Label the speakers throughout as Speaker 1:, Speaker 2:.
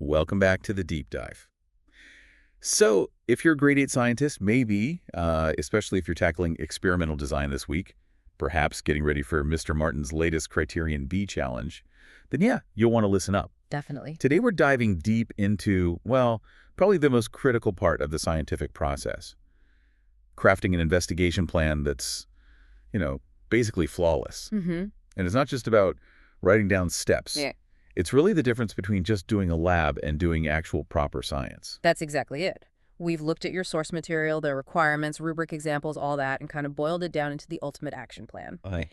Speaker 1: Welcome back to the Deep Dive. So, if you're a grade 8 scientist, maybe, especially if you're tackling experimental design this week, perhaps getting ready for Mr. Martin's latest Criterion B challenge, then yeah, you'll want to listen up.
Speaker 2: Definitely.
Speaker 1: Today we're diving deep into, well, probably the most critical part of the scientific process. Crafting an investigation plan that's, basically flawless.
Speaker 2: Mm-hmm.
Speaker 1: And it's not just about writing down steps.
Speaker 2: Yeah.
Speaker 1: It's really the difference between just doing a lab and doing actual proper science.
Speaker 2: That's exactly it. We've looked at your source material, the requirements, rubric examples, all that, and kind of boiled it down into the ultimate action plan.
Speaker 1: Aye.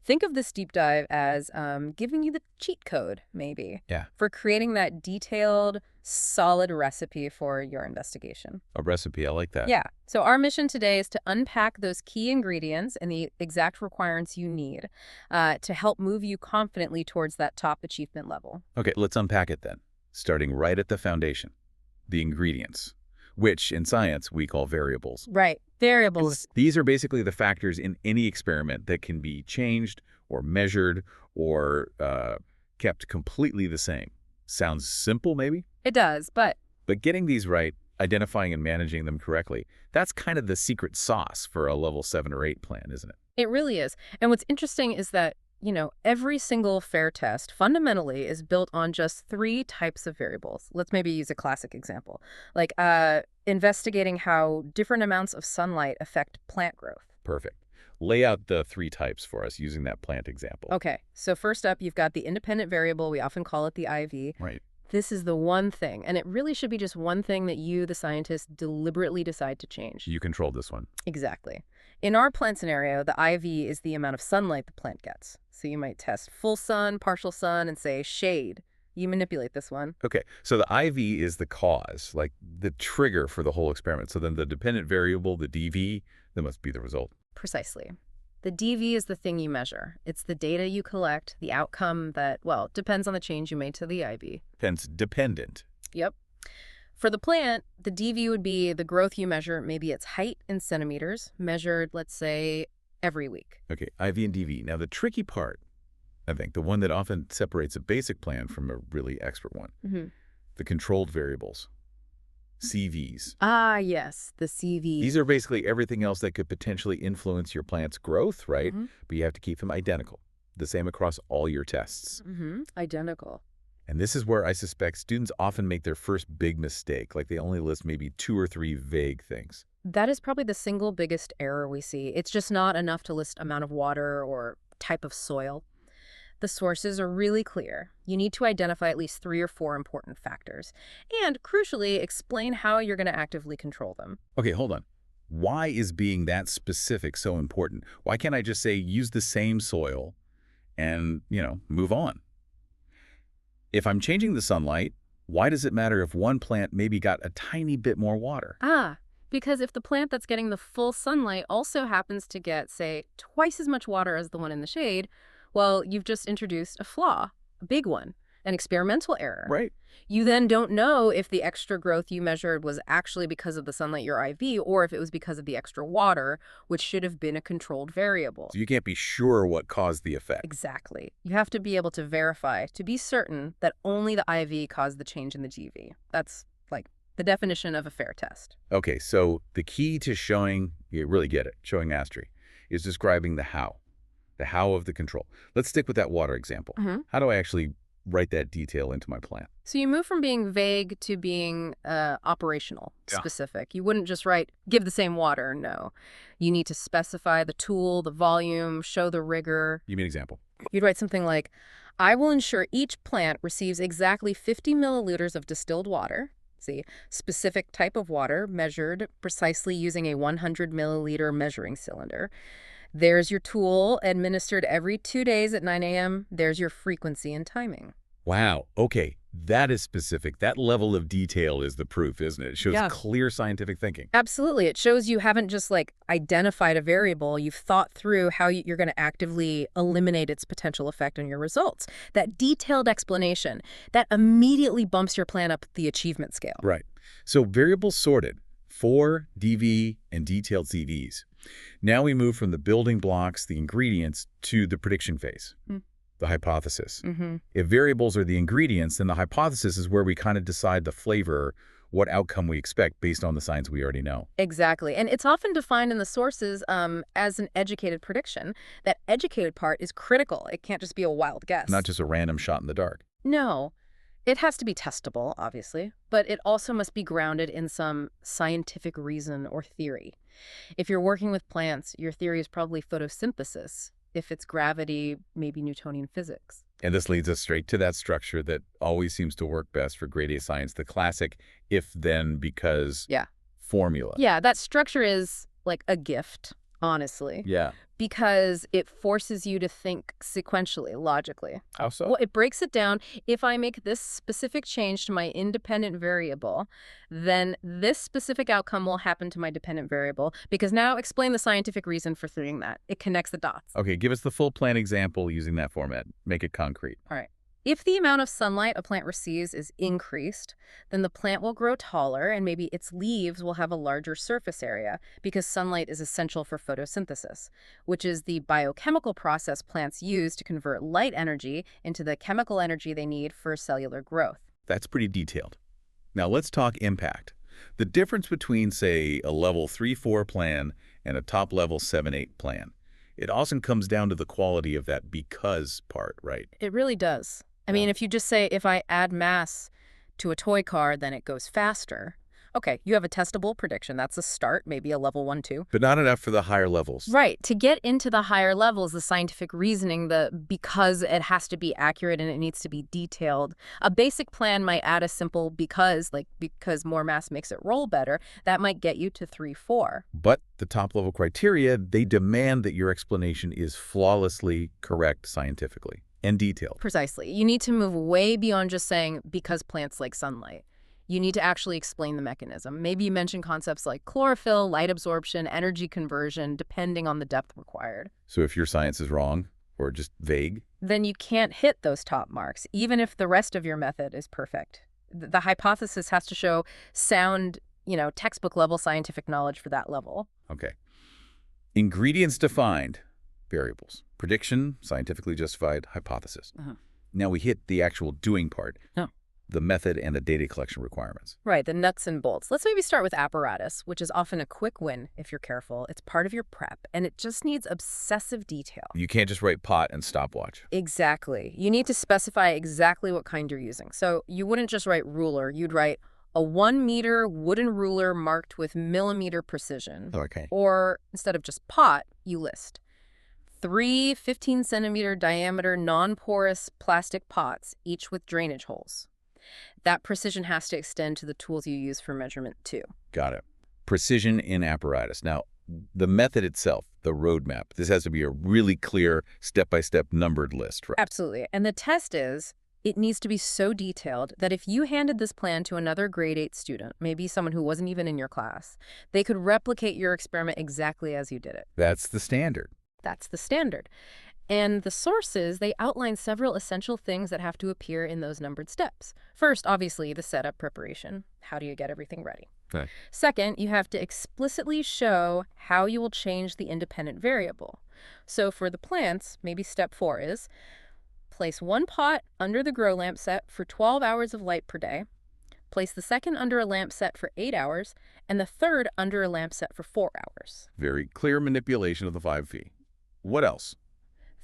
Speaker 2: Think of this deep dive as giving you the cheat code, maybe,
Speaker 1: Yeah.
Speaker 2: for creating that detailed, solid recipe for your investigation.
Speaker 1: A recipe, I like that.
Speaker 2: Yeah. So our mission today is to unpack those key ingredients and the exact requirements you need to help move you confidently towards that top achievement level.
Speaker 1: Okay, let's unpack it then. Starting right at the foundation, the ingredients, which in science we call variables.
Speaker 2: Right. Variables.
Speaker 1: These are basically the factors in any experiment that can be changed or measured or kept completely the same. Sounds simple, maybe?
Speaker 2: It does, but
Speaker 1: But getting these right, identifying and managing them correctly, that's kind of the secret sauce for a level 7 or 8 plan, isn't it?
Speaker 2: it really is. And what's interesting is that, every single FAIR test fundamentally is built on just 3 types of variables. Let's maybe use a classic example, like investigating how different amounts of sunlight affect plant growth.
Speaker 1: Perfect. Lay out the 3 types for us using that plant example.
Speaker 2: Okay, so first up, you've got the independent variable. We often call it the IV.
Speaker 1: Right.
Speaker 2: This is the one thing, and it really should be just one thing that you, the scientist, deliberately decide to change.
Speaker 1: You control this one.
Speaker 2: Exactly. In our plant scenario, the IV is the amount of sunlight the plant gets. So you might test full sun, partial sun, and say shade. You manipulate this one.
Speaker 1: Okay, so the IV is the cause, like the trigger for the whole experiment. So then the dependent variable, the DV, that must be the result.
Speaker 2: Precisely. The DV is the thing you measure. It's the data you collect, the outcome that, well, depends on the change you made to the IV.
Speaker 1: Hence, dependent.
Speaker 2: Yep. For the plant, the DV would be the growth you measure, maybe its height in centimeters, measured, let's say, every week.
Speaker 1: Okay, IV and DV. Now, the tricky part, I think, the one that often separates a basic plan from a really expert one, the controlled variables, CVs.
Speaker 2: Ah, yes, the CV.
Speaker 1: These are basically everything else that could potentially influence your plant's growth, right? But you have to keep them identical, the same across all your tests.
Speaker 2: Identical.
Speaker 1: And this is where I suspect students often make their first big mistake, like they only list maybe 2 or 3 vague things.
Speaker 2: That is probably the single biggest error we see. It's just not enough to list amount of water or type of soil. The sources are really clear. You need to identify at least 3 or 4 important factors. And, crucially, explain how you're going to actively control them.
Speaker 1: Okay, hold on. Why is being that specific so important? Why can't I just say use the same soil and, move on? If I'm changing the sunlight, why does it matter if one plant maybe got a tiny bit more water?
Speaker 2: Because if the plant that's getting the full sunlight also happens to get, say, twice as much water as the one in the shade, well, you've just introduced a flaw, a big one, an experimental error.
Speaker 1: Right.
Speaker 2: You then don't know if the extra growth you measured was actually because of the sunlight, your IV, or if it was because of the extra water, which should have been a controlled variable.
Speaker 1: So you can't be sure what caused the effect.
Speaker 2: Exactly. You have to be able to verify, to be certain that only the IV caused the change in the GV. That's like the definition of a FAIR test.
Speaker 1: Okay, so the key to showing, you really get it, showing mastery, is describing the how of the control. Let's stick with that water example. How do I actually write that detail into my plan?
Speaker 2: So you move from being vague to being operational, specific. You wouldn't just write, give the same water, no. You need to specify the tool, the volume, show the rigor.
Speaker 1: Give me an example.
Speaker 2: You'd write something like, I will ensure each plant receives exactly 50 milliliters of distilled water. See, specific type of water measured precisely using a 100 milliliter measuring cylinder. There's your tool, administered every 2 days at 9 a.m. There's your frequency and timing.
Speaker 1: Wow. Okay. That is specific. That level of detail is the proof, isn't it? It shows clear scientific thinking.
Speaker 2: Absolutely. It shows you haven't just identified a variable. You've thought through how you're going to actively eliminate its potential effect on your results. That detailed explanation, that immediately bumps your plan up the achievement scale.
Speaker 1: Right. So variables sorted, 4, DV, and detailed CVs. Now we move from the building blocks, the ingredients, to the prediction phase. The hypothesis.
Speaker 2: Mm-hmm.
Speaker 1: If variables are the ingredients, then the hypothesis is where we kind of decide the flavor, what outcome we expect based on the science we already know.
Speaker 2: Exactly. And it's often defined in the sources as an educated prediction. That educated part is critical. It can't just be a wild guess.
Speaker 1: Not just a random shot in the dark.
Speaker 2: No. It has to be testable, obviously, but it also must be grounded in some scientific reason or theory. If you're working with plants, your theory is probably photosynthesis. If it's gravity, maybe Newtonian physics.
Speaker 1: And this leads us straight to that structure that always seems to work best for grade A science, the classic if-then-because
Speaker 2: Yeah.
Speaker 1: formula.
Speaker 2: Yeah, that structure is like a gift, honestly.
Speaker 1: Yeah.
Speaker 2: Because it forces you to think sequentially, logically.
Speaker 1: How so?
Speaker 2: Well, it breaks it down. If I make this specific change to my independent variable, then this specific outcome will happen to my dependent variable. Because now explain the scientific reason for doing that. It connects the dots.
Speaker 1: Okay, give us the full plant example using that format. Make it concrete.
Speaker 2: All right. If the amount of sunlight a plant receives is increased, then the plant will grow taller and maybe its leaves will have a larger surface area because sunlight is essential for photosynthesis, which is the biochemical process plants use to convert light energy into the chemical energy they need for cellular growth.
Speaker 1: That's pretty detailed. Now let's talk impact. The difference between, say, a level 3-4 plan and a top-level 7-8 plan. It often comes down to the quality of that because part, right?
Speaker 2: It really does. I mean, if you just say, if I add mass to a toy car, then it goes faster. Okay, you have a testable prediction. That's a start, maybe a level 1, 2.
Speaker 1: But not enough for the higher levels.
Speaker 2: Right. To get into the higher levels, the scientific reasoning, because it has to be accurate and it needs to be detailed. A basic plan might add a simple because more mass makes it roll better. That might get you to 3, 4.
Speaker 1: But the top-level criteria, they demand that your explanation is flawlessly correct scientifically and detailed.
Speaker 2: Precisely. You need to move way beyond just saying because plants like sunlight. You need to actually explain the mechanism. Maybe you mention concepts like chlorophyll, light absorption, energy conversion, depending on the depth required.
Speaker 1: So if your science is wrong or just vague,
Speaker 2: then you can't hit those top marks, even if the rest of your method is perfect. The hypothesis has to show sound, textbook-level scientific knowledge for that level.
Speaker 1: okay. Ingredients defined, variables. Prediction, scientifically justified, hypothesis. Now we hit the actual doing part.
Speaker 2: Oh.
Speaker 1: The method and the data collection requirements.
Speaker 2: Right, the nuts and bolts. Let's maybe start with apparatus, which is often a quick win if you're careful. It's part of your prep, and it just needs obsessive detail.
Speaker 1: You can't just write pot and stopwatch.
Speaker 2: Exactly. You need to specify exactly what kind you're using. So you wouldn't just write ruler. You'd write a 1-meter wooden ruler marked with millimeter precision.
Speaker 1: Okay.
Speaker 2: Or instead of just pot, you list 3 15-centimeter diameter non-porous plastic pots, each with drainage holes. That precision has to extend to the tools you use for measurement, too.
Speaker 1: Got it. Precision in apparatus. Now, the method itself, the roadmap, this has to be a really clear, step-by-step numbered list, right?
Speaker 2: Absolutely. And the test is, it needs to be so detailed that if you handed this plan to another grade 8 student, maybe someone who wasn't even in your class, they could replicate your experiment exactly as you did it.
Speaker 1: That's the standard.
Speaker 2: That's the standard. And the sources, they outline several essential things that have to appear in those numbered steps. First, obviously, the setup preparation. How do you get everything ready?
Speaker 1: Okay.
Speaker 2: Second, you have to explicitly show how you will change the independent variable. So for the plants, maybe step 4 is place 1 pot under the grow lamp set for 12 hours of light per day, place the second under a lamp set for 8 hours, and the third under a lamp set for 4 hours.
Speaker 1: Very clear manipulation of the 5V. What else?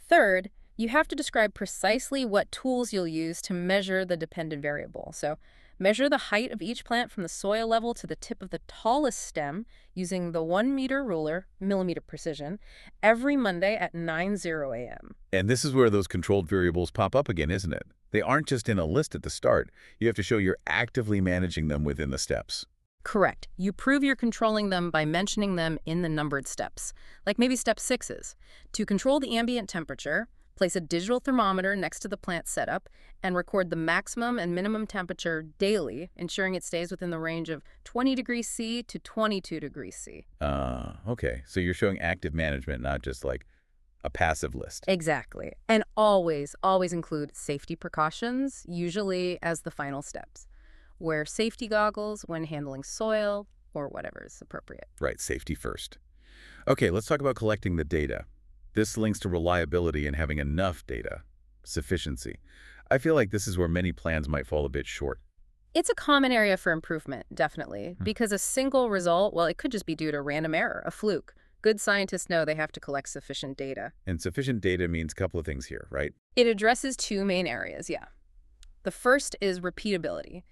Speaker 2: Third, you have to describe precisely what tools you'll use to measure the dependent variable. So measure the height of each plant from the soil level to the tip of the tallest stem using the 1-meter ruler, millimeter precision, every Monday at 9:00 a.m.
Speaker 1: And this is where those controlled variables pop up again, isn't it? They aren't just in a list at the start. You have to show you're actively managing them within the steps.
Speaker 2: Correct. You prove you're controlling them by mentioning them in the numbered steps. Like maybe step 6 is, to control the ambient temperature, place a digital thermometer next to the plant setup and record the maximum and minimum temperature daily, ensuring it stays within the range of 20 degrees C to 22 degrees C.
Speaker 1: Okay. So you're showing active management, not just like a passive list.
Speaker 2: Exactly. And always include safety precautions, usually as the final steps. Wear safety goggles when handling soil or whatever is appropriate.
Speaker 1: Right, safety first. Okay, let's talk about collecting the data. This links to reliability and having enough data. sufficiency. I feel like this is where many plans might fall a bit short.
Speaker 2: It's a common area for improvement, definitely, because a single result, well, it could just be due to random error, a fluke. Good scientists know they have to collect sufficient data.
Speaker 1: And sufficient data means a couple of things here, right?
Speaker 2: It addresses two main areas, yeah. The first is repeatability,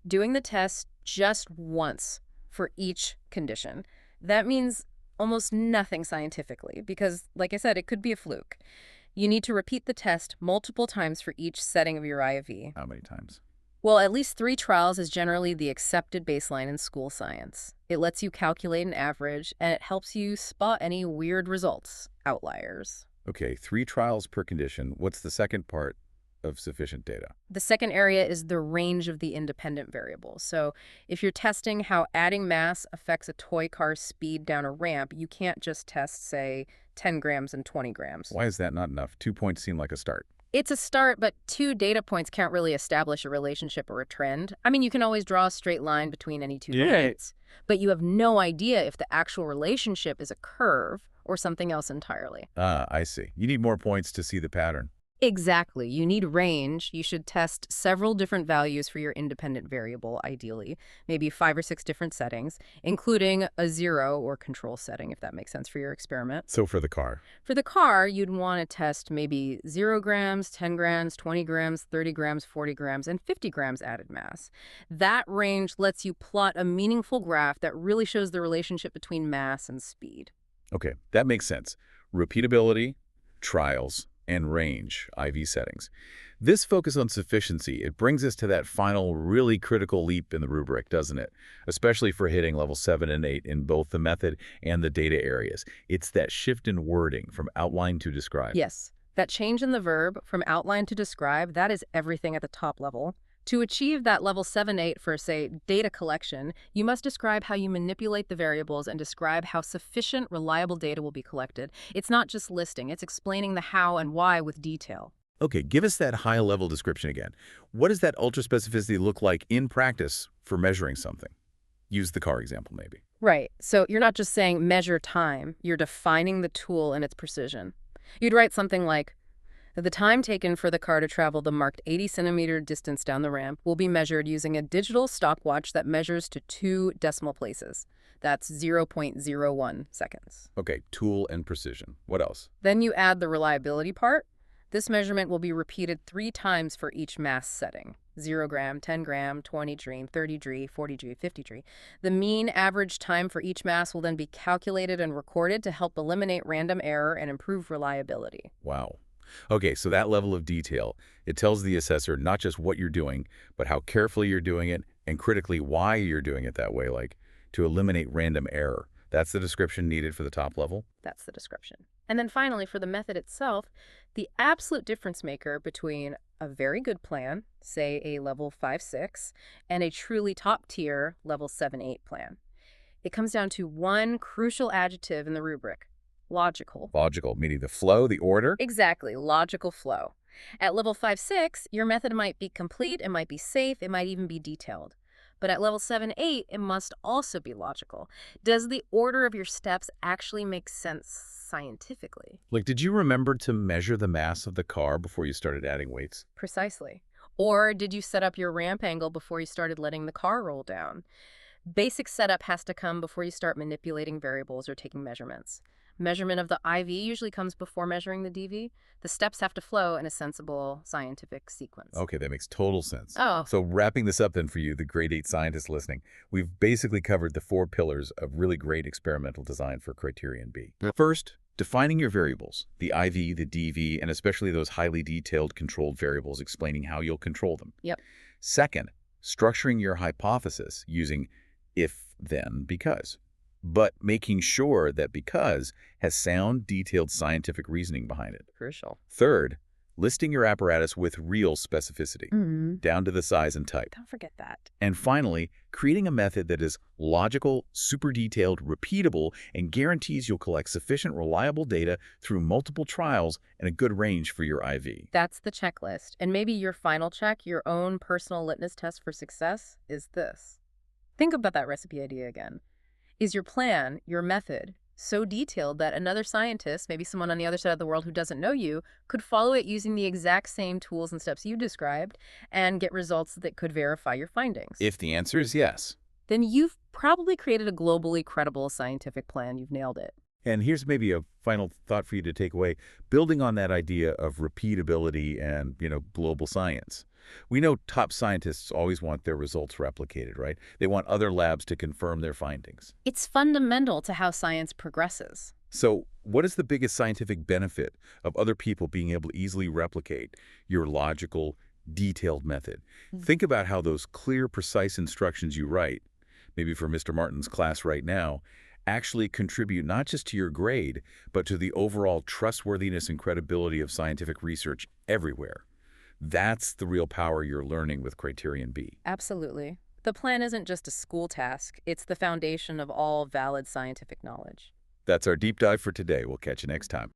Speaker 2: doing the test just once for each condition. That means almost nothing scientifically because, like I said, it could be a fluke. You need to repeat the test multiple times for each setting of your IV.
Speaker 1: How many times?
Speaker 2: Well, at least 3 trials is generally the accepted baseline in school science. It lets you calculate an average, and it helps you spot any weird results, outliers.
Speaker 1: Okay, 3 trials per condition. What's the second part of sufficient data?
Speaker 2: The second area is the range of the independent variables. So if you're testing how adding mass affects a toy car's speed down a ramp, you can't just test, say, 10 grams and 20 grams.
Speaker 1: Why is that not enough? 2 points seem like a start.
Speaker 2: It's a start, but 2 data points can't really establish a relationship or a trend. I mean, you can always draw a straight line between any 2 points, but you have no idea if the actual relationship is a curve or something else entirely.
Speaker 1: Ah, I see. You need more points to see the pattern.
Speaker 2: Exactly. You need range. You should test several different values for your independent variable, ideally, maybe 5 or 6 different settings, including a 0 or control setting, if that makes sense for your experiment.
Speaker 1: So for the car.
Speaker 2: For the car, you'd want to test maybe 0 grams, 10 grams, 20 grams, 30 grams, 40 grams, and 50 grams added mass. That range lets you plot a meaningful graph that really shows the relationship between mass and speed.
Speaker 1: Okay, that makes sense. Repeatability, trials, and range, IV settings. This focus on sufficiency, it brings us to that final really critical leap in the rubric, doesn't it? Especially for hitting level 7 and 8 in both the method and the data areas. It's that shift in wording from outline to describe.
Speaker 2: Yes, that change in the verb from outline to describe, that is everything at the top level. To achieve that level 7-8 for, say, data collection, you must describe how you manipulate the variables and describe how sufficient, reliable data will be collected. It's not just listing, it's explaining the how and why with detail.
Speaker 1: Okay, give us that high-level description again. What does that ultra-specificity look like in practice for measuring something? Use the car example, maybe.
Speaker 2: Right, so you're not just saying measure time, you're defining the tool and its precision. You'd write something like, the time taken for the car to travel the marked 80-centimeter distance down the ramp will be measured using a digital stopwatch that measures to 2 decimal places. That's 0.01 seconds.
Speaker 1: Okay, tool and precision. What else?
Speaker 2: Then you add the reliability part. This measurement will be repeated 3 times for each mass setting. 0 gram, 10 gram, 20 G, 30 G, 40 G, 50 G. The mean average time for each mass will then be calculated and recorded to help eliminate random error and improve reliability.
Speaker 1: Wow. Okay, so that level of detail, it tells the assessor not just what you're doing, but how carefully you're doing it, and critically why you're doing it that way, like to eliminate random error. That's the description needed for the top level?
Speaker 2: That's the description. And then finally, for the method itself, the absolute difference maker between a very good plan, say a level 5-6, and a truly top-tier level 7-8 plan. It comes down to one crucial adjective in the rubric. Logical.
Speaker 1: Logical, meaning the flow, the order?
Speaker 2: Exactly, logical flow. At level 5-6, your method might be complete, it might be safe, it might even be detailed. But at level 7-8, it must also be logical. Does the order of your steps actually make sense scientifically?
Speaker 1: Like, did you remember to measure the mass of the car before you started adding weights?
Speaker 2: Precisely. Or did you set up your ramp angle before you started letting the car roll down? Basic setup has to come before you start manipulating variables or taking measurements. Measurement of the IV usually comes before measuring the DV. The steps have to flow in a sensible scientific sequence.
Speaker 1: Okay, that makes total sense.
Speaker 2: Oh.
Speaker 1: So wrapping this up then for you, the grade 8 scientists listening, we've basically covered the 4 pillars of really great experimental design for Criterion B. First, defining your variables, the IV, the DV, and especially those highly detailed controlled variables explaining how you'll control them.
Speaker 2: Yep.
Speaker 1: Second, structuring your hypothesis using if, then, because. But making sure that because has sound, detailed scientific reasoning behind it.
Speaker 2: Crucial.
Speaker 1: Third, listing your apparatus with real specificity, down to the size and type.
Speaker 2: Don't forget that.
Speaker 1: And finally, creating a method that is logical, super detailed, repeatable, and guarantees you'll collect sufficient reliable data through multiple trials and a good range for your IV.
Speaker 2: That's the checklist. And maybe your final check, your own personal litmus test for success, is this. Think about that recipe idea again. Is your plan, your method, So detailed that another scientist, maybe someone on the other side of the world who doesn't know you, could follow it using the exact same tools and steps you described and get results that could verify your findings.
Speaker 1: If the answer is yes.
Speaker 2: Then you've probably created a globally credible scientific plan. You've nailed it.
Speaker 1: And here's maybe a final thought for you to take away. Building on that idea of repeatability and, global science. We know top scientists always want their results replicated, right? They want other labs to confirm their findings.
Speaker 2: It's fundamental to how science progresses.
Speaker 1: So what is the biggest scientific benefit of other people being able to easily replicate your logical, detailed method? Think about how those clear, precise instructions you write, maybe for Mr. Martin's class right now, actually contribute not just to your grade, but to the overall trustworthiness and credibility of scientific research everywhere. That's the real power you're learning with Criterion B.
Speaker 2: Absolutely. The plan isn't just a school task. It's the foundation of all valid scientific knowledge.
Speaker 1: That's our deep dive for today. We'll catch you next time.